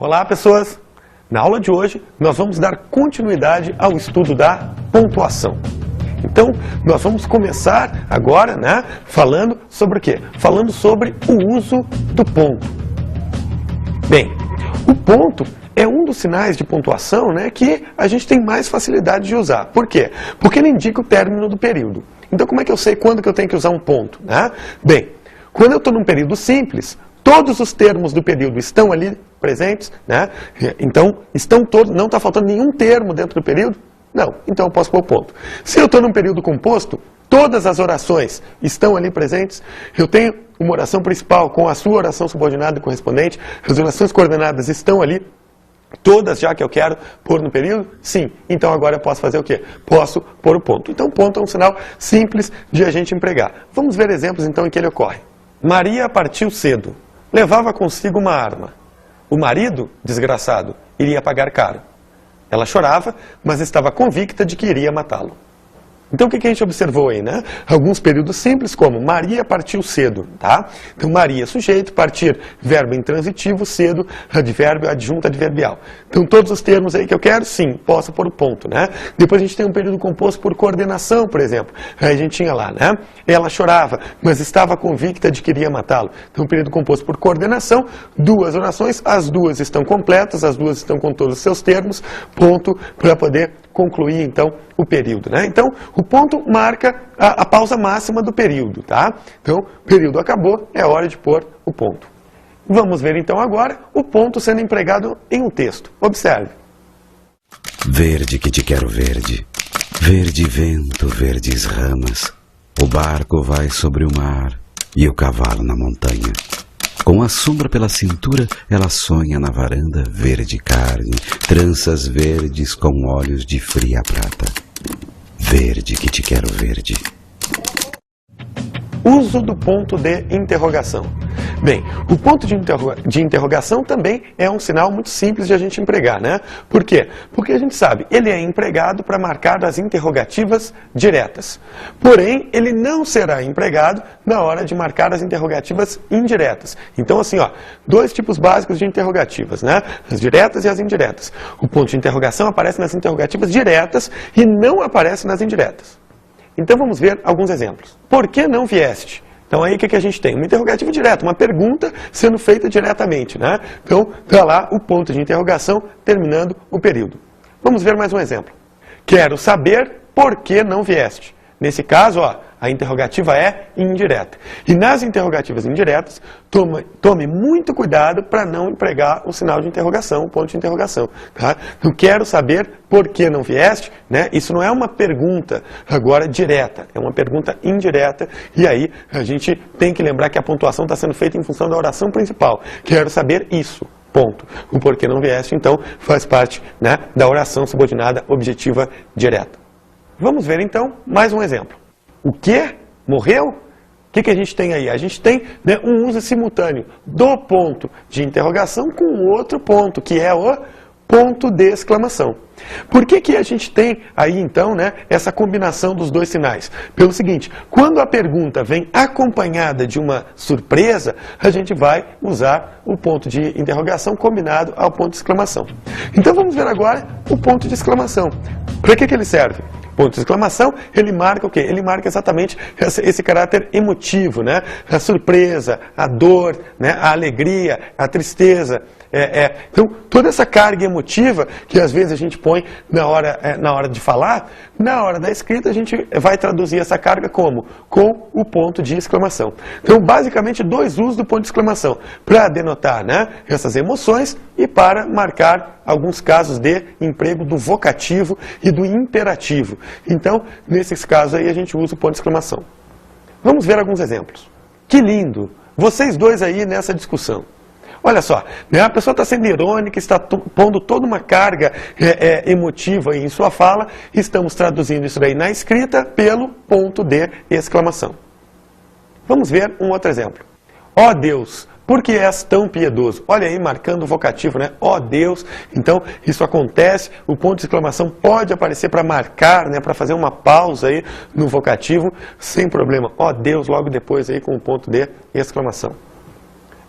Olá, pessoas! Na aula de hoje, nós vamos dar continuidade ao estudo da pontuação. Então, nós vamos começar agora, falando sobre o quê? Falando sobre o uso do ponto. Bem, o ponto é um dos sinais de pontuação, que a gente tem mais facilidade de usar. Por quê? Porque ele indica o término do período. Então, como é que eu sei quando que eu tenho que usar um ponto? Bem, quando eu estou num período simples, todos os termos do período estão ali presentes, então estão todos, não está faltando nenhum termo dentro do período? Não, então eu posso pôr o ponto. Se eu estou num período composto, todas as orações estão ali presentes, eu tenho uma oração principal com a sua oração subordinada e correspondente, as orações coordenadas estão ali, todas já que eu quero pôr no período? Sim. Então agora eu posso fazer o quê? Posso pôr o ponto. Então o ponto é um sinal simples de a gente empregar. Vamos ver exemplos então em que ele ocorre. Maria partiu cedo. Levava consigo uma arma. O marido, desgraçado, iria pagar caro. Ela chorava, mas estava convicta de que iria matá-lo. Então o que a gente observou aí, Alguns períodos simples como Maria partiu cedo, Então Maria, sujeito, partir, verbo intransitivo, cedo, advérbio, adjunto adverbial. Então todos os termos aí que eu quero, sim, posso pôr o ponto, Depois a gente tem um período composto por coordenação, por exemplo. Aí a gente tinha lá, Ela chorava, mas estava convicta de que iria matá-lo. Então período composto por coordenação, duas orações, as duas estão completas, as duas estão com todos os seus termos, ponto, para poder concluir então o período, Então o ponto marca a pausa máxima do período, Então o período acabou, é hora de pôr o ponto. Vamos ver então agora o ponto sendo empregado em um texto. Observe. Verde que te quero verde, verde vento, verdes ramas, o barco vai sobre o mar e o cavalo na montanha. Com a sombra pela cintura, ela sonha na varanda verde carne, tranças verdes com olhos de fria prata. Verde que te quero verde. Uso do ponto de interrogação. Bem, o ponto de interrogação também é um sinal muito simples de a gente empregar, Por quê? Porque a gente sabe, ele é empregado para marcar as interrogativas diretas. Porém, ele não será empregado na hora de marcar as interrogativas indiretas. Então, assim, dois tipos básicos de interrogativas, As diretas e as indiretas. O ponto de interrogação aparece nas interrogativas diretas e não aparece nas indiretas. Então vamos ver alguns exemplos. Por que não vieste? Então aí o que a gente tem? Uma interrogativa direta, uma pergunta sendo feita diretamente, Então está lá o ponto de interrogação terminando o período. Vamos ver mais um exemplo. Quero saber por que não vieste. Nesse caso, a interrogativa é indireta. E nas interrogativas indiretas, tome muito cuidado para não empregar o sinal de interrogação, o ponto de interrogação. Então, quero saber por que não vieste, Isso não é uma pergunta agora direta, é uma pergunta indireta. E aí a gente tem que lembrar que a pontuação está sendo feita em função da oração principal. Quero saber isso. Ponto. O porquê não vieste, então, faz parte da oração subordinada objetiva direta. Vamos ver, então, mais um exemplo. O que? Morreu? O que a gente tem aí? A gente tem um uso simultâneo do ponto de interrogação com o outro ponto, que é o ponto de exclamação. Por que a gente tem aí, então, essa combinação dos dois sinais? Pelo seguinte, quando a pergunta vem acompanhada de uma surpresa, a gente vai usar o ponto de interrogação combinado ao ponto de exclamação. Então vamos ver agora o ponto de exclamação. Para que ele serve? Ponto de exclamação, ele marca o quê? Ele marca exatamente esse caráter emotivo, A surpresa, a dor, a alegria, a tristeza. Então, toda essa carga emotiva que às vezes a gente põe na hora de falar, na hora da escrita a gente vai traduzir essa carga como? Com o ponto de exclamação. Então, basicamente, dois usos do ponto de exclamação. Para denotar essas emoções e para marcar alguns casos de emprego do vocativo e do imperativo. Então, nesses casos aí a gente usa o ponto de exclamação. Vamos ver alguns exemplos. Que lindo! Vocês dois aí nessa discussão. Olha só, a pessoa está sendo irônica, está pondo toda uma carga emotiva em sua fala, estamos traduzindo isso daí na escrita pelo ponto de exclamação. Vamos ver um outro exemplo. Ó Deus, por que és tão piedoso? Olha aí, marcando o vocativo, Ó Deus. Então, isso acontece, o ponto de exclamação pode aparecer para marcar, para fazer uma pausa aí no vocativo, sem problema. Ó Deus, logo depois aí com o ponto de exclamação.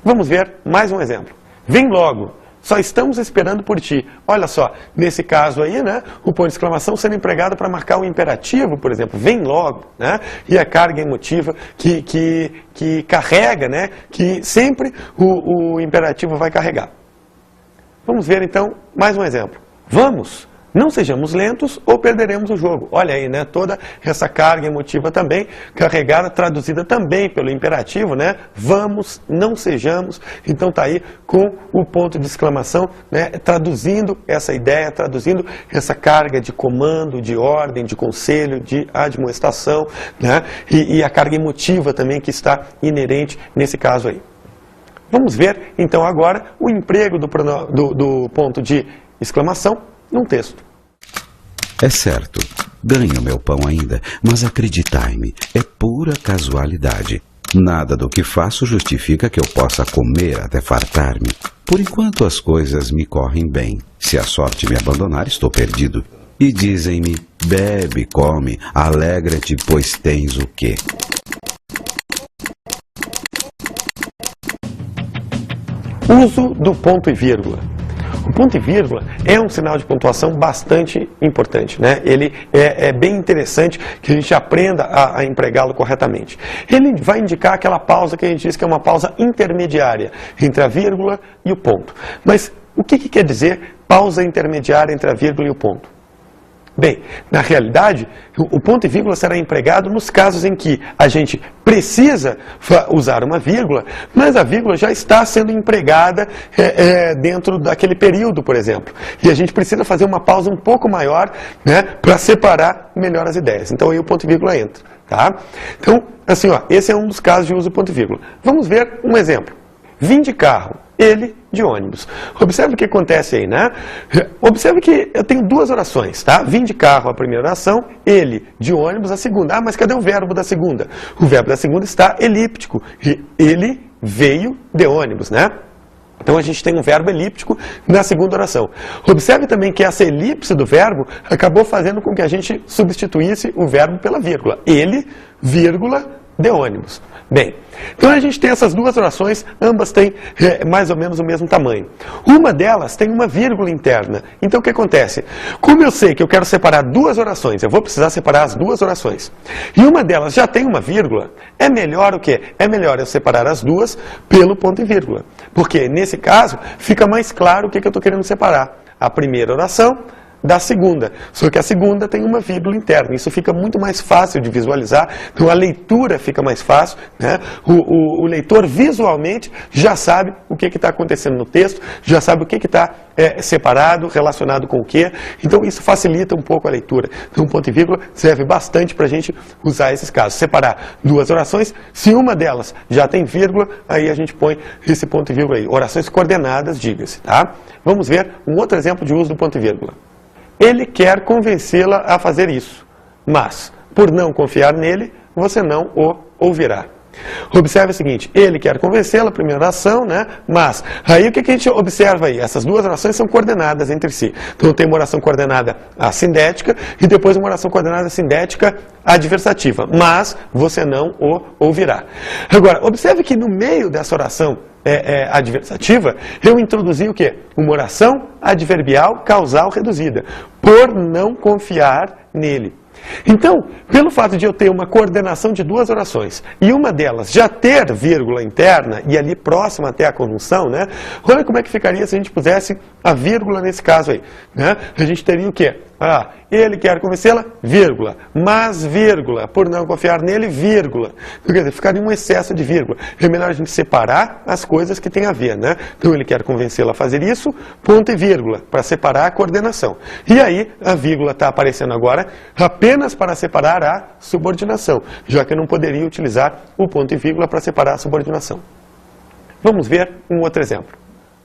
Vamos ver mais um exemplo. Vem logo. Só estamos esperando por ti. Olha só, nesse caso aí, né, o ponto de exclamação sendo empregado para marcar o imperativo, por exemplo, vem logo, né, e a carga emotiva que carrega, né, que sempre o imperativo vai carregar. Vamos ver então mais um exemplo. Vamos! Não sejamos lentos ou perderemos o jogo. Olha aí, né? Toda essa carga emotiva também, carregada, traduzida também pelo imperativo, né? Vamos, não sejamos. Então está aí com o ponto de exclamação, né? Traduzindo essa ideia, traduzindo essa carga de comando, de ordem, de conselho, de admoestação, né? E a carga emotiva também que está inerente nesse caso aí. Vamos ver, então, agora o emprego do ponto de exclamação num texto. É certo, ganho meu pão ainda, mas acreditai-me, é pura casualidade. Nada do que faço justifica que eu possa comer até fartar-me. Por enquanto as coisas me correm bem. Se a sorte me abandonar, estou perdido. E dizem-me, bebe, come, alegra-te, pois tens o quê? Uso do ponto e vírgula. O ponto e vírgula é um sinal de pontuação bastante importante, né? Ele é bem interessante que a gente aprenda a empregá-lo corretamente. Ele vai indicar aquela pausa que a gente diz que é uma pausa intermediária entre a vírgula e o ponto. Mas o que quer dizer pausa intermediária entre a vírgula e o ponto? Bem, na realidade, o ponto e vírgula será empregado nos casos em que a gente precisa usar uma vírgula, mas a vírgula já está sendo empregada dentro daquele período, por exemplo. E a gente precisa fazer uma pausa um pouco maior, né, para separar melhor as ideias. Então aí o ponto e vírgula entra. Tá? Então, assim, ó, esse é um dos casos de uso do ponto e vírgula. Vamos ver um exemplo. Vim de carro, ele de ônibus. Observe o que acontece aí, né? Observe que eu tenho duas orações, tá? Vim de carro a primeira oração, ele de ônibus a segunda. Ah, mas cadê o verbo da segunda? O verbo da segunda está elíptico. Ele veio de ônibus, né? Então a gente tem um verbo elíptico na segunda oração. Observe também que essa elipse do verbo acabou fazendo com que a gente substituísse o verbo pela vírgula. Ele, vírgula, de ônibus. Bem, então a gente tem essas duas orações, ambas têm mais ou menos o mesmo tamanho. Uma delas tem uma vírgula interna. Então o que acontece? Como eu sei que eu quero separar duas orações, eu vou precisar separar as duas orações. E uma delas já tem uma vírgula, é melhor o quê? É melhor eu separar as duas pelo ponto e vírgula. Porque nesse caso fica mais claro o que eu estou querendo separar. A primeira oração da segunda, só que a segunda tem uma vírgula interna, isso fica muito mais fácil de visualizar, então a leitura fica mais fácil, né? O leitor visualmente já sabe o que está acontecendo no texto, já sabe o que está separado, relacionado com o que, então isso facilita um pouco a leitura. Então o ponto e vírgula serve bastante para a gente usar esses casos, separar duas orações, se uma delas já tem vírgula, aí a gente põe esse ponto e vírgula aí, orações coordenadas, diga-se, tá? Vamos ver um outro exemplo de uso do ponto e vírgula. Ele quer convencê-la a fazer isso, mas, por não confiar nele, você não o ouvirá. Observe o seguinte, ele quer convencê-la, primeira oração, né? Mas, aí o que a gente observa aí? Essas duas orações são coordenadas entre si. Então tem uma oração coordenada assindética e depois uma oração coordenada assindética adversativa. Mas, você não o ouvirá. Agora, observe que no meio dessa oração adversativa, eu introduzi o quê? Uma oração adverbial causal reduzida. Por não confiar nele. Então, pelo fato de eu ter uma coordenação de duas orações e uma delas já ter vírgula interna e ali próxima até a conjunção, né? Olha como é que ficaria se a gente pusesse a vírgula nesse caso aí, né? A gente teria o quê? Ah, ele quer convencê-la, vírgula, mas vírgula, por não confiar nele, vírgula. Quer dizer, ficaria um excesso de vírgula. É melhor a gente separar as coisas que tem a ver, né? Então ele quer convencê-la a fazer isso, ponto e vírgula, para separar a coordenação. E aí a vírgula está aparecendo agora apenas para separar a subordinação, já que eu não poderia utilizar o ponto e vírgula para separar a subordinação. Vamos ver um outro exemplo.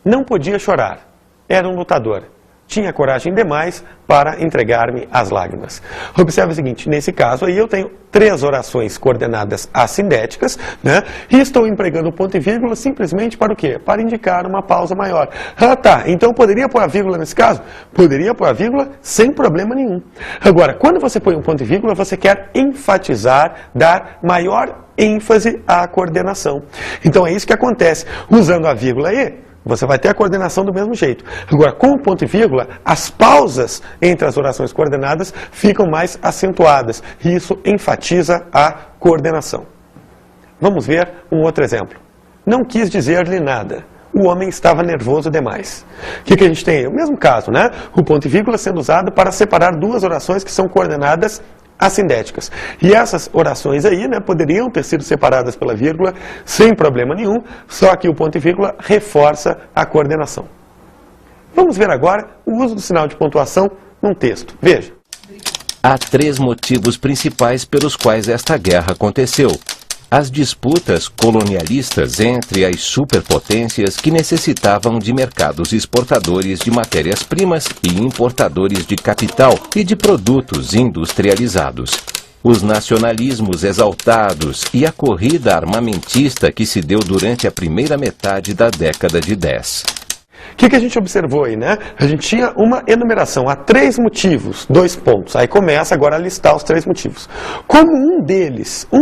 Não podia chorar, era um lutador. Tinha coragem demais para entregar-me às lágrimas. Observe o seguinte, nesse caso aí eu tenho três orações coordenadas assindéticas, né? E estou empregando o ponto e vírgula simplesmente para o quê? Para indicar uma pausa maior. Ah, tá, então poderia pôr a vírgula nesse caso? Poderia pôr a vírgula sem problema nenhum. Agora, quando você põe um ponto e vírgula, você quer enfatizar, dar maior ênfase à coordenação. Então é isso que acontece. Usando a vírgula aí, você vai ter a coordenação do mesmo jeito. Agora, com o ponto e vírgula, as pausas entre as orações coordenadas ficam mais acentuadas, e isso enfatiza a coordenação. Vamos ver um outro exemplo. Não quis dizer-lhe nada. O homem estava nervoso demais. O que a gente tem aí? O mesmo caso, né? O ponto e vírgula sendo usado para separar duas orações que são coordenadas assindéticas. E essas orações aí, né, poderiam ter sido separadas pela vírgula sem problema nenhum, só que o ponto e vírgula reforça a coordenação. Vamos ver agora o uso do sinal de pontuação num texto. Veja. Há 3 motivos principais pelos quais esta guerra aconteceu. As disputas colonialistas entre as superpotências que necessitavam de mercados exportadores de matérias-primas e importadores de capital e de produtos industrializados. Os nacionalismos exaltados e a corrida armamentista que se deu durante a primeira metade da década de 10. O que a gente observou aí, né? A gente tinha uma enumeração, há 3 motivos, 2 pontos. Aí começa agora a listar os 3 motivos. Como um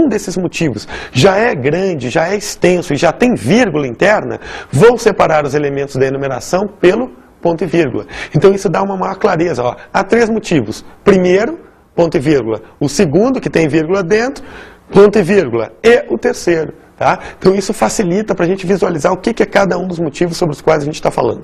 desses motivos já é grande, já é extenso e já tem vírgula interna, vou separar os elementos da enumeração pelo ponto e vírgula. Então isso dá uma maior clareza. Ó. Há 3 motivos. Primeiro, ponto e vírgula. O segundo, que tem vírgula dentro, ponto e vírgula. E o terceiro. Tá? Então isso facilita para a gente visualizar o que é cada um dos motivos sobre os quais a gente está falando.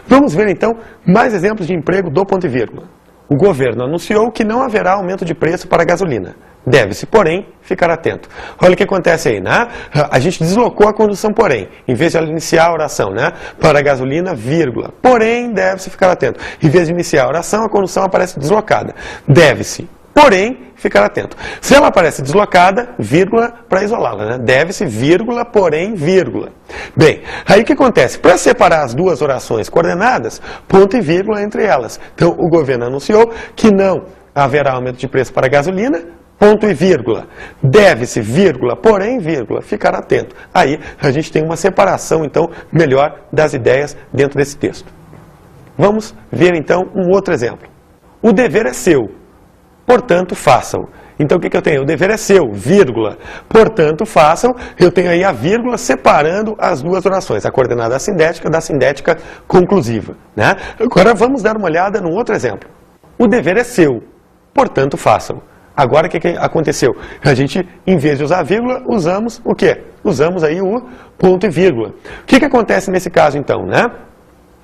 Vamos ver então mais exemplos de emprego do ponto e vírgula. O governo anunciou que não haverá aumento de preço para a gasolina. Deve-se, porém, ficar atento. Olha o que acontece aí, né? A gente deslocou a conjunção porém, em vez de ela iniciar a oração, né? Para a gasolina, vírgula. Porém, deve-se ficar atento. Em vez de iniciar a oração, a conjunção aparece deslocada. Deve-se, porém, ficar atento. Se ela aparece deslocada, vírgula para isolá-la, né? Deve-se, vírgula, porém, vírgula. Bem, aí o que acontece? Para separar as duas orações coordenadas, ponto e vírgula entre elas. Então, o governo anunciou que não haverá aumento de preço para a gasolina, ponto e vírgula. Deve-se, vírgula, porém, vírgula, ficar atento. Aí a gente tem uma separação, então, melhor das ideias dentro desse texto. Vamos ver, então, um outro exemplo. O dever é seu. Portanto, façam. Então, o que eu tenho? O dever é seu, vírgula. Portanto, façam. Eu tenho aí a vírgula separando as duas orações, a coordenada assindética da assindética conclusiva. Né? Agora, vamos dar uma olhada num outro exemplo. O dever é seu. Portanto, façam. Agora, o que aconteceu? A gente, em vez de usar a vírgula, usamos o quê? Usamos aí o ponto e vírgula. O que acontece nesse caso, então, né?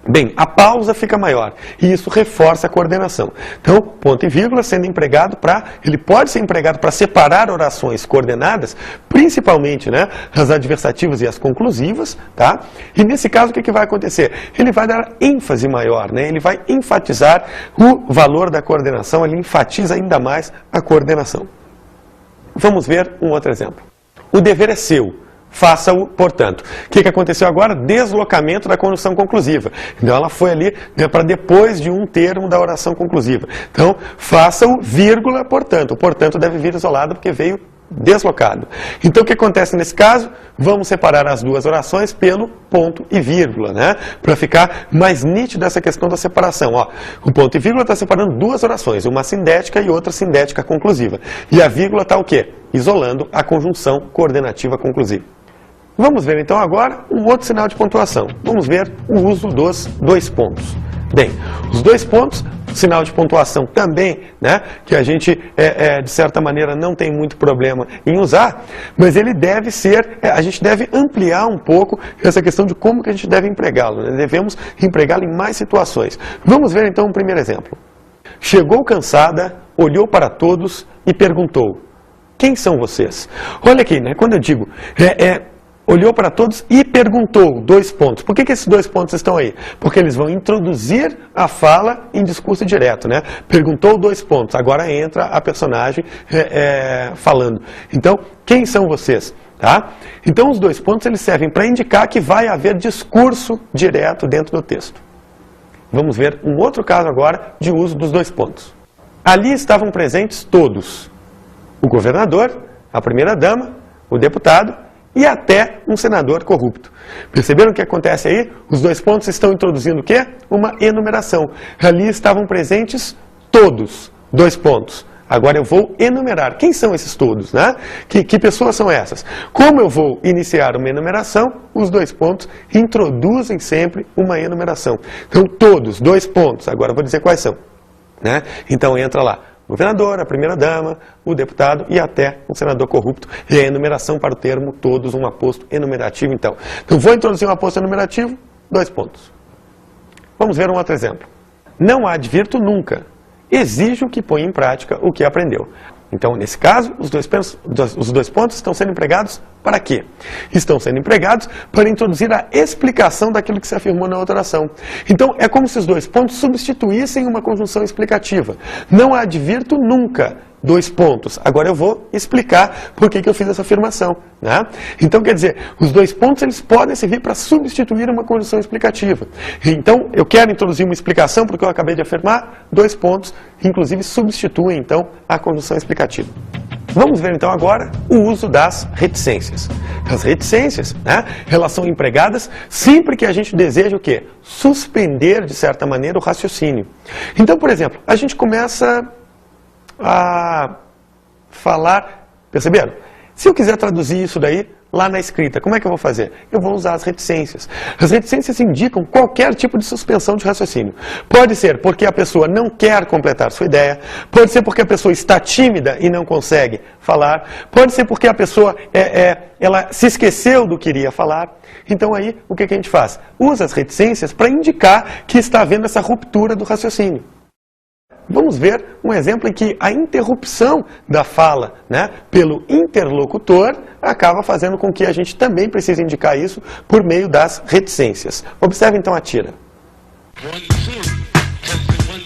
Bem, a pausa fica maior e isso reforça a coordenação. Então, ponto e vírgula sendo empregado ele pode ser empregado para separar orações coordenadas, principalmente, né, as adversativas e as conclusivas, tá? E nesse caso, o que vai acontecer? Ele vai dar ênfase maior, né? Ele vai enfatizar o valor da coordenação, ele enfatiza ainda mais a coordenação. Vamos ver um outro exemplo. O dever é seu. Faça-o, portanto. O que aconteceu agora? Deslocamento da conjunção conclusiva. Então, ela foi ali, né, para depois de um termo da oração conclusiva. Então, faça-o, vírgula, portanto. O portanto deve vir isolado porque veio deslocado. Então, o que acontece nesse caso? Vamos separar as duas orações pelo ponto e vírgula, né? Para ficar mais nítida essa questão da separação. Ó, o ponto e vírgula está separando duas orações, uma sindética e outra sindética conclusiva. E a vírgula está o quê? Isolando a conjunção coordenativa conclusiva. Vamos ver então agora um outro sinal de pontuação. Vamos ver o uso dos 2 pontos. Bem, os 2 pontos, sinal de pontuação também, né, que a gente, de certa maneira, não tem muito problema em usar, mas ele deve ser, a gente deve ampliar um pouco essa questão de como que a gente deve empregá-lo, né? Devemos empregá-lo em mais situações. Vamos ver então um primeiro exemplo. Chegou cansada, olhou para todos e perguntou: quem são vocês? Olha aqui, né, quando eu digo... olhou para todos e perguntou 2 pontos. Por que esses 2 pontos estão aí? Porque eles vão introduzir a fala em discurso direto, né? Perguntou 2 pontos, agora entra a personagem falando. Então, quem são vocês? Tá? Então, os 2 pontos eles servem para indicar que vai haver discurso direto dentro do texto. Vamos ver um outro caso agora de uso dos 2 pontos. Ali estavam presentes todos. O governador, a primeira-dama, o deputado e até um senador corrupto. Perceberam o que acontece aí? Os 2 pontos estão introduzindo o quê? Uma enumeração. Ali estavam presentes todos. 2 pontos. Agora eu vou enumerar. Quem são esses todos, né? Que pessoas são essas? Como eu vou iniciar uma enumeração, os 2 pontos introduzem sempre uma enumeração. Então, todos, 2 pontos. Agora eu vou dizer quais são, né? Então, entra lá o governador, a primeira-dama, o deputado e até um senador corrupto. E a enumeração para o termo todos, um aposto enumerativo, então. Então, vou introduzir um aposto enumerativo, 2 pontos. Vamos ver um outro exemplo. Não advirto nunca. Exijo que ponha em prática o que aprendeu. Então, nesse caso, os dois pontos estão sendo empregados para quê? Estão sendo empregados para introduzir a explicação daquilo que se afirmou na outra oração. Então, é como se os 2 pontos substituíssem uma conjunção explicativa. Não advirto nunca. 2 pontos. Agora eu vou explicar por que eu fiz essa afirmação, né? Então, quer dizer, os 2 pontos eles podem servir para substituir uma conjunção explicativa. Então, eu quero introduzir uma explicação porque eu acabei de afirmar, 2 pontos, inclusive, substituem, então, a conjunção explicativa. Vamos ver, então, agora o uso das reticências. As reticências, né, elas são empregadas sempre que a gente deseja o quê? Suspender, de certa maneira, o raciocínio. Então, por exemplo, a gente começa a falar, perceberam? Se eu quiser traduzir isso daí lá na escrita, como é que eu vou fazer? Eu vou usar as reticências. As reticências indicam qualquer tipo de suspensão de raciocínio. Pode ser porque a pessoa não quer completar sua ideia, pode ser porque a pessoa está tímida e não consegue falar, pode ser porque a pessoa ela se esqueceu do que iria falar. Então aí, o que a gente faz? Usa as reticências para indicar que está havendo essa ruptura do raciocínio. Vamos ver um exemplo em que a interrupção da fala, né, pelo interlocutor acaba fazendo com que a gente também precise indicar isso por meio das reticências. Observe então a tira.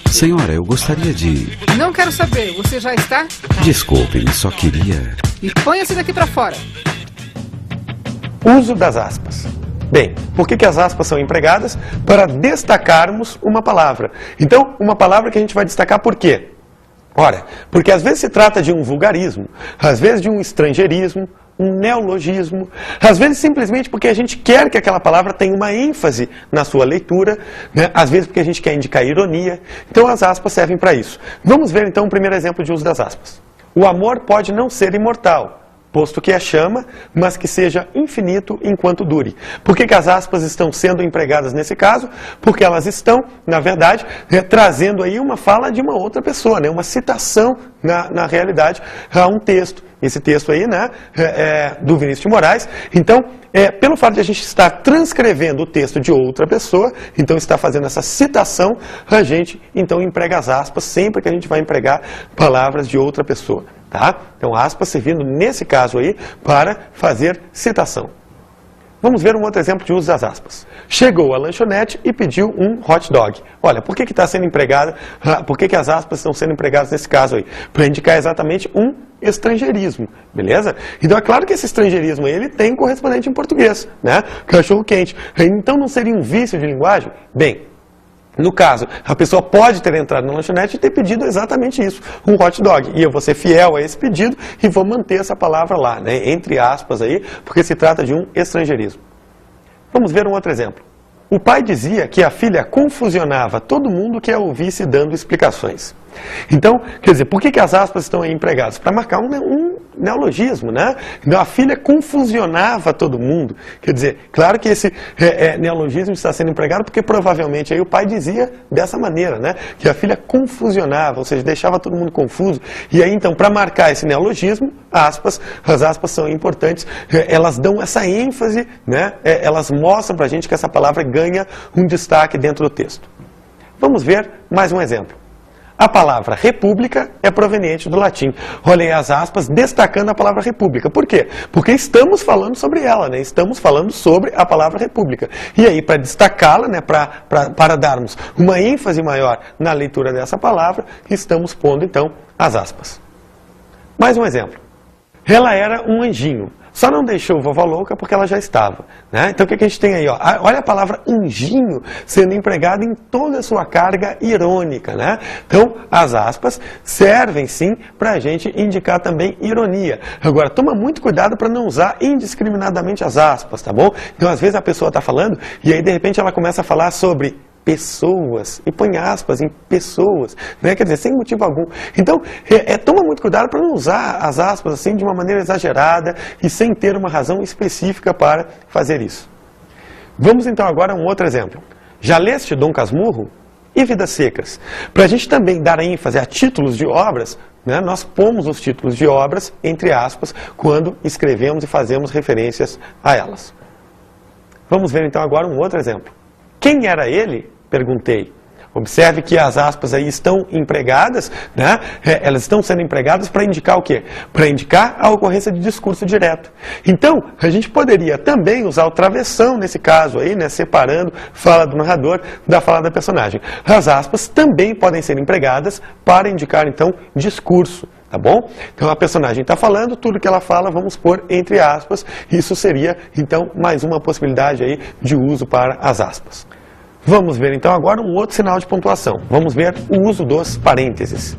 Senhora, eu gostaria de... Não quero saber, você já está? Desculpe-me, só queria... E ponha-se daqui para fora. Uso das aspas. Bem, por que as aspas são empregadas? Para destacarmos uma palavra. Então, uma palavra que a gente vai destacar por quê? Ora, porque às vezes se trata de um vulgarismo, às vezes de um estrangeirismo, um neologismo, às vezes simplesmente porque a gente quer que aquela palavra tenha uma ênfase na sua leitura, né? Às vezes porque a gente quer indicar ironia. Então as aspas servem para isso. Vamos ver então o primeiro exemplo de uso das aspas. O amor pode não ser imortal, posto que é chama, mas que seja infinito enquanto dure. Por que as aspas estão sendo empregadas nesse caso? Porque elas estão, na verdade, trazendo aí uma fala de uma outra pessoa, né? Uma citação, na realidade, a um texto. Esse texto aí, né, do Vinícius de Moraes. Então, pelo fato de a gente estar transcrevendo o texto de outra pessoa, então está fazendo essa citação, a gente, então, emprega as aspas sempre que a gente vai empregar palavras de outra pessoa. Tá? Então, aspas servindo, nesse caso aí, para fazer citação. Vamos ver um outro exemplo de uso das aspas. Chegou à lanchonete e pediu um hot dog. Olha, por que está sendo empregada, por que as aspas estão sendo empregadas nesse caso aí? Para indicar exatamente um estrangeirismo, beleza? Então é claro que esse estrangeirismo aí, ele tem correspondente em português, né? Cachorro quente. Então não seria um vício de linguagem? Bem, no caso, a pessoa pode ter entrado na lanchonete e ter pedido exatamente isso, um hot dog. E eu vou ser fiel a esse pedido e vou manter essa palavra lá, né, entre aspas aí, porque se trata de um estrangeirismo. Vamos ver um outro exemplo. O pai dizia que a filha confusionava todo mundo que a ouvisse dando explicações. Então, quer dizer, por que as aspas estão aí empregadas? Para marcar um neologismo, né? Então, a filha confusionava todo mundo. Quer dizer, claro que esse neologismo está sendo empregado porque provavelmente aí o pai dizia dessa maneira, né? Que a filha confusionava, ou seja, deixava todo mundo confuso. E aí, então, para marcar esse neologismo, as aspas são importantes, elas dão essa ênfase, né? Elas mostram para a gente que essa palavra ganha um destaque dentro do texto. Vamos ver mais um exemplo. A palavra república é proveniente do latim. Olhem as aspas destacando a palavra república. Por quê? Porque estamos falando sobre ela, né? Estamos falando sobre a palavra república. E aí, para destacá-la, né? Para darmos uma ênfase maior na leitura dessa palavra, estamos pondo, então, as aspas. Mais um exemplo. Ela era um anjinho. Só não deixou vovó louca porque ela já estava, né? Então o que a gente tem aí? Ó? Olha a palavra anjinho sendo empregada em toda a sua carga irônica, né? Então as aspas servem sim para a gente indicar também ironia. Agora toma muito cuidado para não usar indiscriminadamente as aspas, tá bom? Então às vezes a pessoa está falando e aí de repente ela começa a falar sobre pessoas, e põe aspas em pessoas, né? Quer dizer, sem motivo algum. Então, toma muito cuidado para não usar as aspas assim de uma maneira exagerada e sem ter uma razão específica para fazer isso. Vamos então agora a um outro exemplo. Já leste Dom Casmurro e Vidas Secas? Para a gente também dar ênfase a títulos de obras, né, nós pomos os títulos de obras entre aspas quando escrevemos e fazemos referências a elas. Vamos ver então agora um outro exemplo. Quem era ele? Perguntei. Observe que as aspas aí estão empregadas, né? Elas estão sendo empregadas para indicar o quê? Para indicar a ocorrência de discurso direto. Então, a gente poderia também usar o travessão nesse caso aí, né? Separando fala do narrador da fala da personagem. As aspas também podem ser empregadas para indicar, então, discurso. Tá bom? Então a personagem está falando, tudo que ela fala vamos pôr entre aspas. Isso seria, então, mais uma possibilidade aí de uso para as aspas. Vamos ver então agora um outro sinal de pontuação. Vamos ver o uso dos parênteses.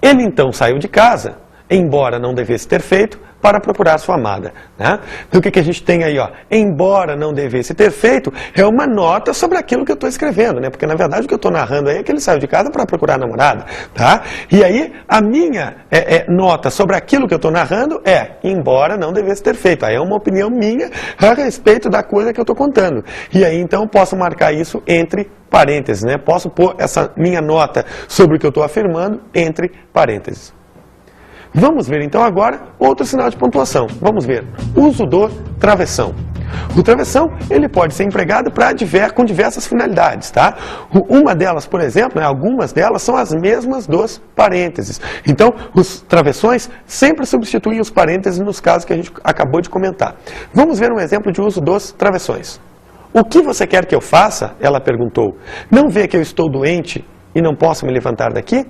Ele então saiu de casa, embora não devesse ter feito, para procurar sua amada. Né? Então o que a gente tem aí? Ó? Embora não devesse ter feito, é uma nota sobre aquilo que eu estou escrevendo. Né? Porque na verdade o que eu estou narrando aí é que ele saiu de casa para procurar a namorada. Tá? E aí a minha nota sobre aquilo que eu estou narrando é embora não devesse ter feito. Aí é uma opinião minha a respeito da coisa que eu estou contando. E aí então eu posso marcar isso entre parênteses. Né? Posso pôr essa minha nota sobre o que eu estou afirmando entre parênteses. Vamos ver então agora outro sinal de pontuação. Vamos ver, uso do travessão. O travessão ele pode ser empregado com diversas finalidades. Tá? Uma delas, por exemplo, né, algumas delas são as mesmas dos parênteses. Então, os travessões sempre substituem os parênteses nos casos que a gente acabou de comentar. Vamos ver um exemplo de uso dos travessões. O que você quer que eu faça? Ela perguntou. Não vê que eu estou doente e não posso me levantar daqui?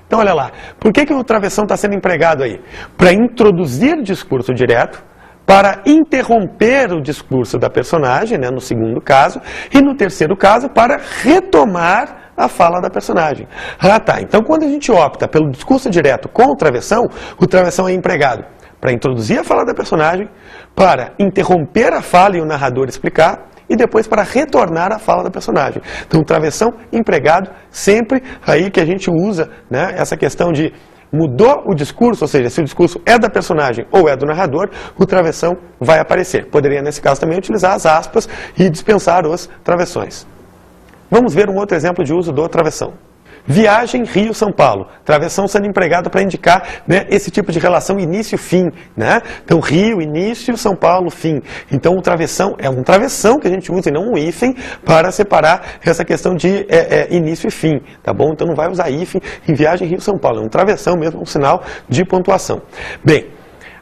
Então, olha lá, por que o travessão está sendo empregado aí? Para introduzir discurso direto, para interromper o discurso da personagem, né, no segundo caso, e no terceiro caso, para retomar a fala da personagem. Ah, tá. Então, quando a gente opta pelo discurso direto com o travessão é empregado para introduzir a fala da personagem, para interromper a fala e o narrador explicar, e depois para retornar à fala da personagem. Então, travessão empregado sempre aí que a gente usa, né, essa questão de mudou o discurso, ou seja, se o discurso é da personagem ou é do narrador, o travessão vai aparecer. Poderia, nesse caso, também utilizar as aspas e dispensar os travessões. Vamos ver um outro exemplo de uso do travessão. Viagem Rio-São Paulo. Travessão sendo empregado para indicar, né, esse tipo de relação início-fim. Né? Então, Rio, início, São Paulo, fim. Então, o travessão é um travessão que a gente usa e não um hífen para separar essa questão de início e fim. Tá bom? Então, não vai usar hífen em Viagem Rio-São Paulo. É um travessão mesmo, um sinal de pontuação. Bem,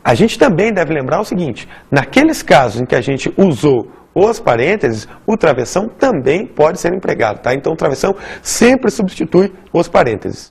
a gente também deve lembrar o seguinte. Naqueles casos em que a gente usou os parênteses, o travessão também pode ser empregado. Tá? Então, o travessão sempre substitui os parênteses.